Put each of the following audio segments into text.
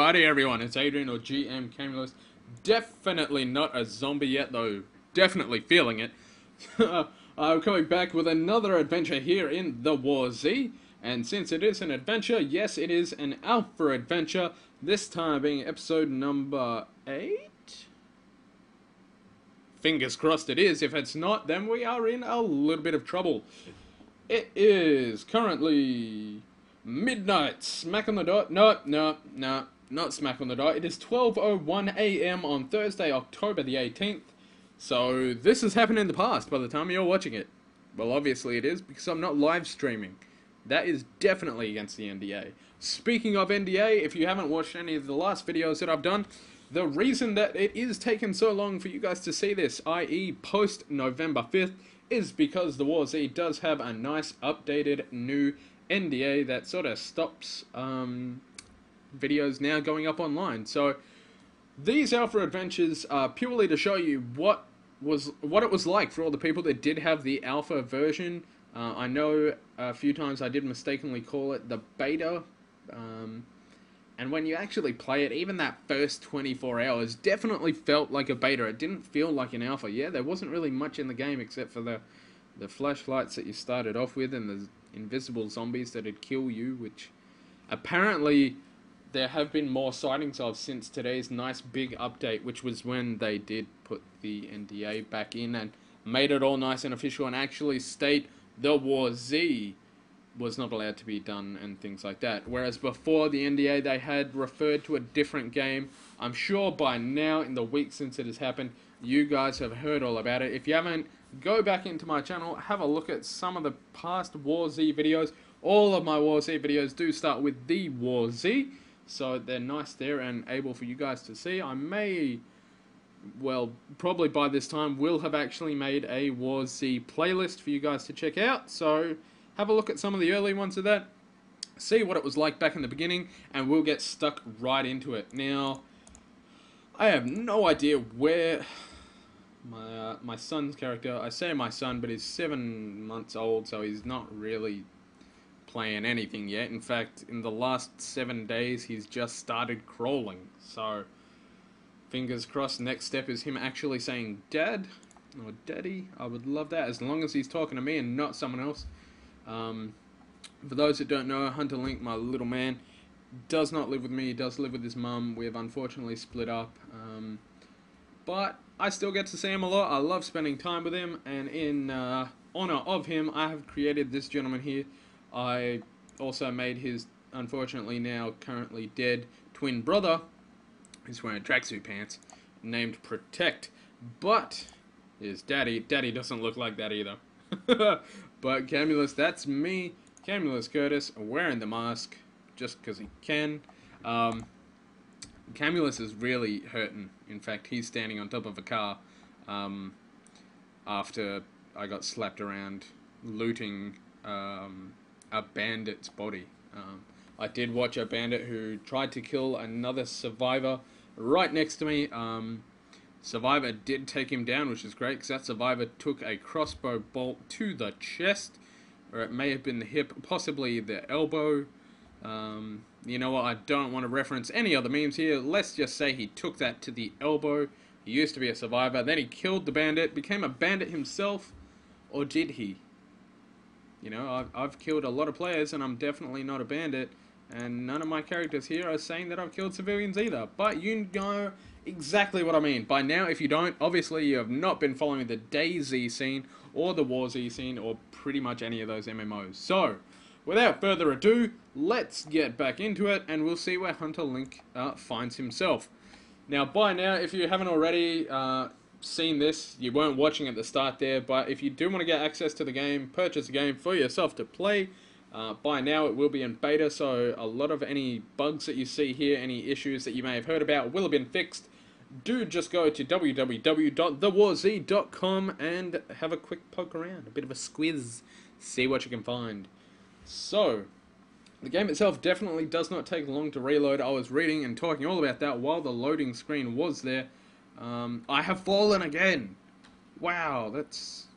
Howdy everyone, it's Adrian or GMCamulos. Definitely not a zombie yet, though definitely feeling it. I'm coming back with another adventure here in the WarZ. And since it is an adventure, yes, it is an alpha adventure. This time being episode number 8? Fingers crossed it is. If it's not, then we are in a little bit of trouble. It is currently midnight, smack on the dot. No, not smack on the dot. It is 12:01 AM on Thursday, October the 18th. So this has happened in the past by the time you're watching it. Well, obviously it is, because I'm not live streaming. That is definitely against the NDA. Speaking of NDA, if you haven't watched any of the last videos that I've done, the reason that it is taking so long for you guys to see this, i.e. post November 5th, is because the WarZ does have a nice updated new NDA that sort of stops videos now going up online. So these alpha adventures are purely to show you what it was like for all the people that did have the alpha version. I know a few times I did mistakenly call it the beta, and when you actually play it, even that first 24 hours definitely felt like a beta. It didn't feel like an alpha. Yeah, there wasn't really much in the game except for the flashlights that you started off with and the invisible zombies that'd kill you, which apparently there have been more sightings of since today's nice big update, which was when they did put the NDA back in and made it all nice and official and actually state the WarZ was not allowed to be done and things like that. Whereas before the NDA, they had referred to a different game. I'm sure by now, in the week since it has happened, you guys have heard all about it. If you haven't, go back into my channel, have a look at some of the past WarZ videos. All of my WarZ videos do start with the WarZ, so they're nice there and able for you guys to see. I may, well, probably by this time, will have actually made a WarZ playlist for you guys to check out, so have a look at some of the early ones of that, see what it was like back in the beginning, and we'll get stuck right into it. Now, I have no idea where my son's character, I say my son, but he's 7 months old, so he's not really playing anything yet. In fact, in the last 7 days, he's just started crawling, so fingers crossed, next step is him actually saying dad or daddy. I would love that, as long as he's talking to me and not someone else. For those that don't know, Hunter Link, my little man, does not live with me. He does live with his mum. We have unfortunately split up, but I still get to see him a lot. I love spending time with him, and in honor of him, I have created this gentleman here. I also made his, unfortunately now currently dead, twin brother, who's wearing tracksuit pants, named Protect. But his daddy doesn't look like that either. But Camulus, that's me, Camulus Curtis, wearing the mask just because he can. Camulus is really hurting. In fact, he's standing on top of a car after I got slapped around looting a bandit's body. I did watch a bandit who tried to kill another survivor right next to me. Survivor did take him down, which is great, because that survivor took a crossbow bolt to the chest, or it may have been the hip, possibly the elbow. You know what, I don't want to reference any other memes here. Let's just say he took that to the elbow. He used to be a survivor, then he killed the bandit, became a bandit himself, or did he? You know, I've killed a lot of players, and I'm definitely not a bandit, and none of my characters here are saying that I've killed civilians either, but you know exactly what I mean. By now, if you don't, obviously you have not been following the DayZ scene, or the WarZ scene, or pretty much any of those MMOs. So, without further ado, let's get back into it, and we'll see where Hunter Link finds himself. Now, by now, if you haven't already seen this, you weren't watching at the start there, but if you do want to get access to the game, purchase the game for yourself to play, by now it will be in beta, so a lot of any bugs that you see here, any issues that you may have heard about, will have been fixed. Do just go to www.thewarz.com and have a quick poke around, a bit of a squiz, see what you can find. So, the game itself definitely does not take long to reload. I was reading and talking all about that while the loading screen was there. I have fallen again. Wow, that's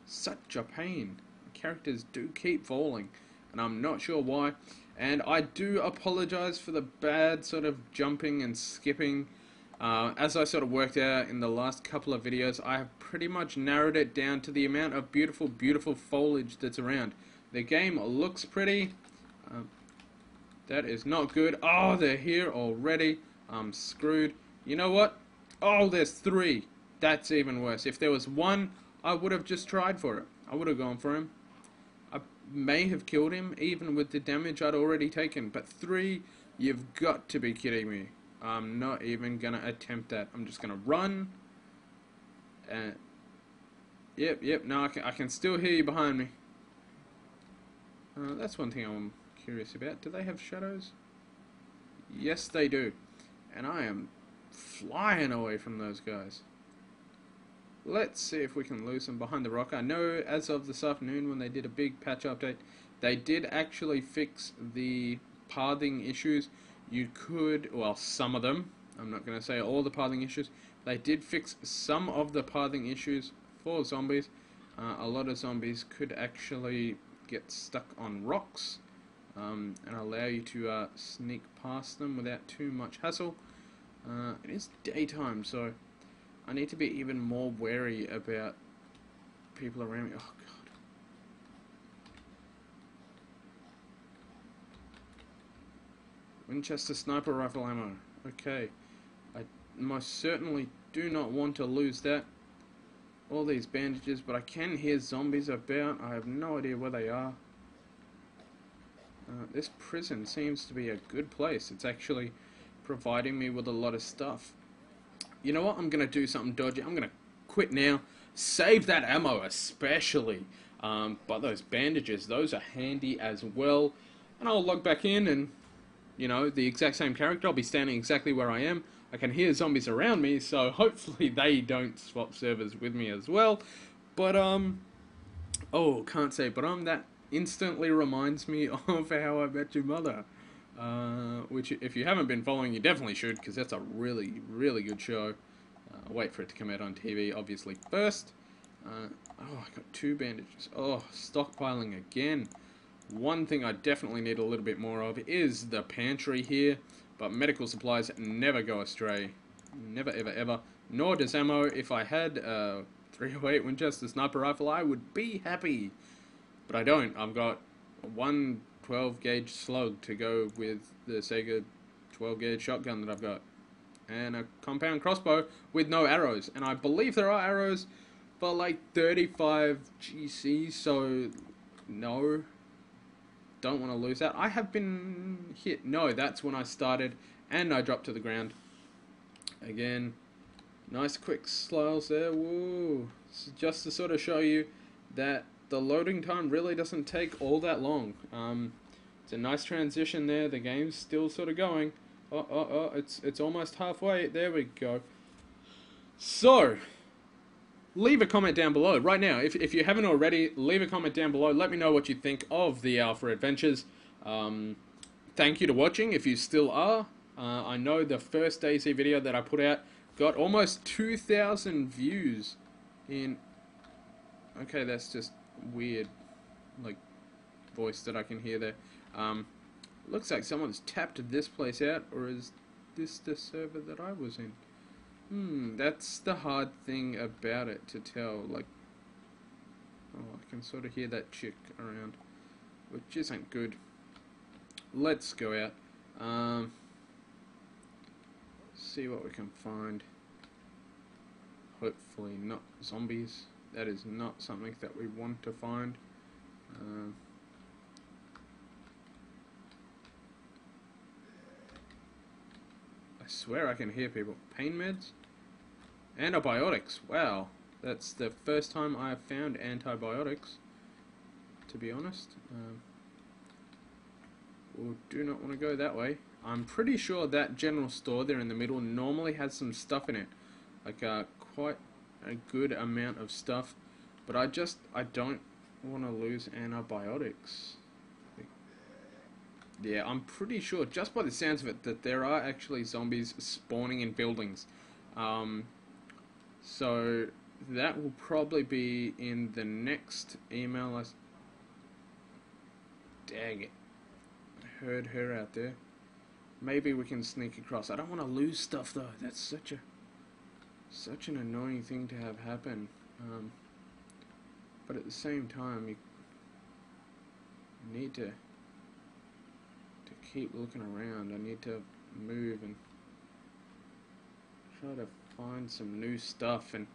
such a pain. Characters do keep falling, and I'm not sure why. And I do apologize for the bad sort of jumping and skipping. As I sort of worked out in the last couple of videos, I have pretty much narrowed it down to the amount of beautiful, beautiful foliage that's around. The game looks pretty. That is not good. Oh, they're here already. I'm screwed. You know what? Oh, there's 3. That's even worse. If there was 1, I would have just tried for it. I would have gone for him. I may have killed him, even with the damage I'd already taken. But 3, you've got to be kidding me. I'm not even going to attempt that. I'm just going to run. Yep, no, I can still hear you behind me. That's one thing I'm curious about. Do they have shadows? Yes, they do. And I am flying away from those guys. Let's see if we can lose them behind the rock. I know as of this afternoon when they did a big patch update, they did actually fix the pathing issues. You could, well, some of them, I'm not going to say all the pathing issues, they did fix some of the pathing issues for zombies. A lot of zombies could actually get stuck on rocks and allow you to sneak past them without too much hassle. It is daytime, so I need to be even more wary about people around me. Oh god. Winchester sniper rifle ammo. Okay. I most certainly do not want to lose that. All these bandages, but I can hear zombies about. I have no idea where they are. This prison seems to be a good place. It's actually providing me with a lot of stuff. You know what? I'm going to do something dodgy. I'm going to quit now. Save that ammo especially. But those bandages, those are handy as well. And I'll log back in and, you know, the exact same character. I'll be standing exactly where I am. I can hear zombies around me, so hopefully they don't swap servers with me as well. But, oh, can't say, but that instantly reminds me of How I Met Your Mother. Which, if you haven't been following, you definitely should, because that's a really, really good show. Wait for it to come out on TV, obviously, first. Oh, I got 2 bandages. Oh, stockpiling again. One thing I definitely need a little bit more of is the pantry here. But medical supplies never go astray. Never, ever, ever. Nor does ammo. If I had a 308 Winchester sniper rifle, I would be happy. But I don't. I've got one 12 gauge slug to go with the Sega 12 gauge shotgun that I've got. And a compound crossbow with no arrows. And I believe there are arrows for like 35 GC, so no. Don't want to lose that. I have been hit. No, that's when I started and I dropped to the ground. Again, nice quick slides there. Woo. Just to sort of show you that the loading time really doesn't take all that long. It's a nice transition there. The game's still sort of going. It's almost halfway. There we go. So, leave a comment down below right now. If you haven't already, leave a comment down below. Let me know what you think of the Alpha Adventures. Thank you to watching if you still are. I know the first DayZ video that I put out got almost 2,000 views in... Okay, that's just weird, like, voice that I can hear there. Looks like someone's tapped this place out, or is this the server that I was in? That's the hard thing about it to tell, like, oh, I can sort of hear that chick around, which isn't good. Let's go out, see what we can find. Hopefully not zombies. That is not something that we want to find. I swear I can hear people. Pain meds? Antibiotics. Wow. That's the first time I have found antibiotics, to be honest. We do not want to go that way. I'm pretty sure that general store there in the middle normally has some stuff in it. Like quite a good amount of stuff. But I don't want to lose antibiotics. Yeah, I'm pretty sure, just by the sounds of it, that there are actually zombies spawning in buildings. So that will probably be in the next email. Dang it. heard her out there. Maybe we can sneak across. I don't want to lose stuff though. That's such an annoying thing to have happen. But at the same time, you need to keep looking around. I need to move and try to find some new stuff. And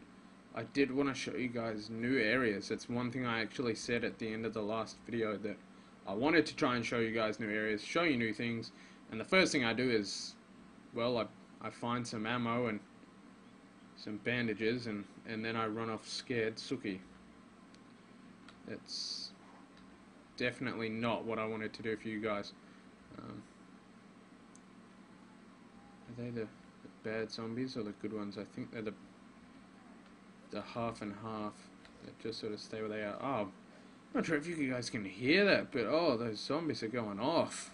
I did want to show you guys new areas. That's one thing I actually said at the end of the last video, that I wanted to try and show you guys new areas, show you new things. And the first thing I do is, well, I find some ammo and some bandages, and then I run off scared Suki. That's definitely not what I wanted to do for you guys. Are they the bad zombies or the good ones? I think they're the half and half that just sort of stay where they are. Oh, I'm not sure if you guys can hear that, but oh, those zombies are going off.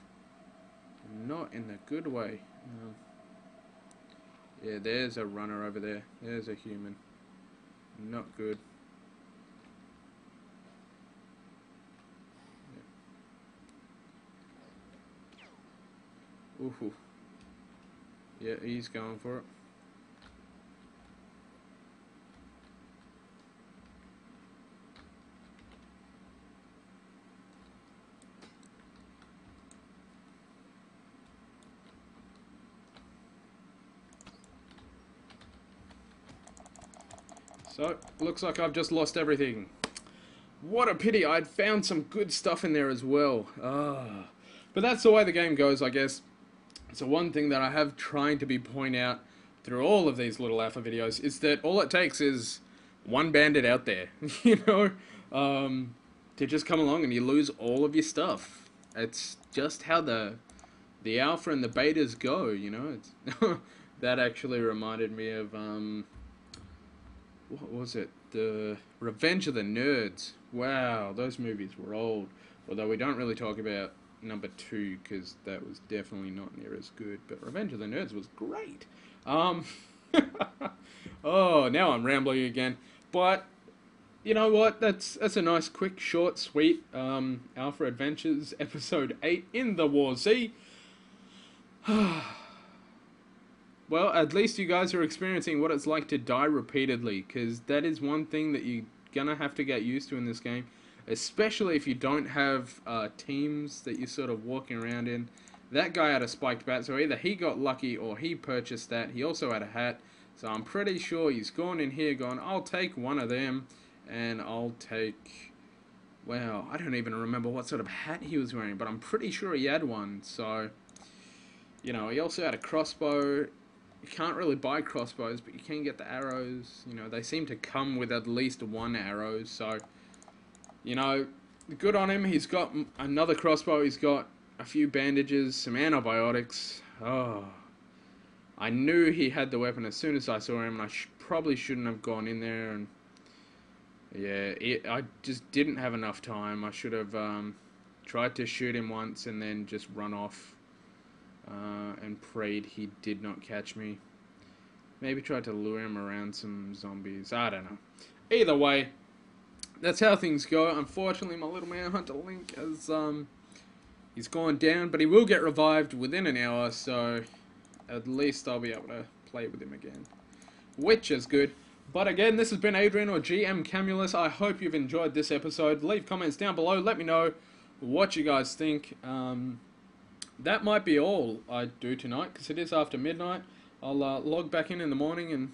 Not in the good way. Yeah, there's a runner over there. There's a human. Not good. Yeah. Ooh. Yeah, he's going for it. So, looks like I've just lost everything. What a pity, I'd found some good stuff in there as well. But that's the way the game goes, I guess. So one thing that I have trying to be point out through all of these little alpha videos is that all it takes is one bandit out there, you know, to just come along and you lose all of your stuff. It's just how the alpha and the betas go, you know. It's that actually reminded me of what was it? The Revenge of the Nerds. Wow, those movies were old. Although we don't really talk about number 2 because that was definitely not near as good. But Revenge of the Nerds was great. Oh, now I'm rambling again. But you know what? That's a nice, quick, short, sweet Alpha Adventures episode 8 in the WarZ. Well, at least you guys are experiencing what it's like to die repeatedly, because that is one thing that you're gonna have to get used to in this game, especially if you don't have teams that you're sort of walking around in. That guy had a spiked bat, so either he got lucky or he purchased that. He also had a hat, so I'm pretty sure he's gone in here going, I'll take one of them, and I'll take... Well, I don't even remember what sort of hat he was wearing, but I'm pretty sure he had one, so... You know, he also had a crossbow. You can't really buy crossbows, but you can get the arrows. You know, they seem to come with at least one arrow, so, you know, good on him. He's got another crossbow, he's got a few bandages, some antibiotics. Oh, I knew he had the weapon as soon as I saw him, and I probably shouldn't have gone in there, and yeah, I just didn't have enough time. I should have tried to shoot him once and then just run off. And prayed he did not catch me. Maybe tried to lure him around some zombies. I don't know. Either way, that's how things go. Unfortunately, my little manhunter Link has he's gone down, but he will get revived within an hour, so at least I'll be able to play with him again, which is good. But again, this has been Adrian or GMCamulos. I hope you've enjoyed this episode. Leave comments down below. Let me know what you guys think. That might be all I do tonight, because it is after midnight. I'll log back in the morning,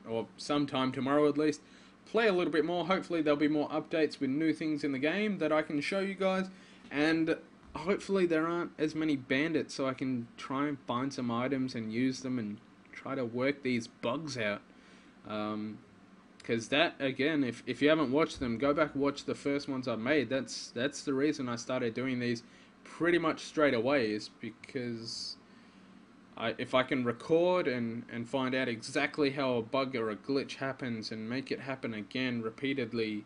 or sometime tomorrow at least, play a little bit more. Hopefully there'll be more updates with new things in the game that I can show you guys, and hopefully there aren't as many bandits, so I can try and find some items and use them and try to work these bugs out. Because that, again, if you haven't watched them, go back and watch the first ones I've made. That's the reason I started doing these pretty much straight away, is because if I can record and find out exactly how a bug or a glitch happens and make it happen again repeatedly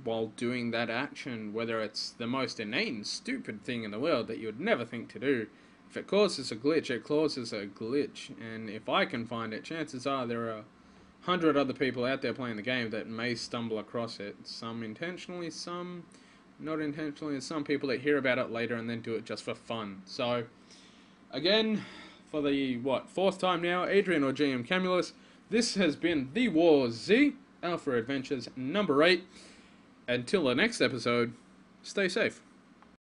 while doing that action, whether it's the most inane and stupid thing in the world that you would never think to do, if it causes a glitch, it causes a glitch, and if I can find it, chances are there are 100 other people out there playing the game that may stumble across it, some intentionally, some Not intentionally. There's some people that hear about it later and then do it just for fun. So, again, for the, fourth time now, Adrian or GMCamulos, this has been The WarZ, Alpha Adventures number 8. Until the next episode, stay safe.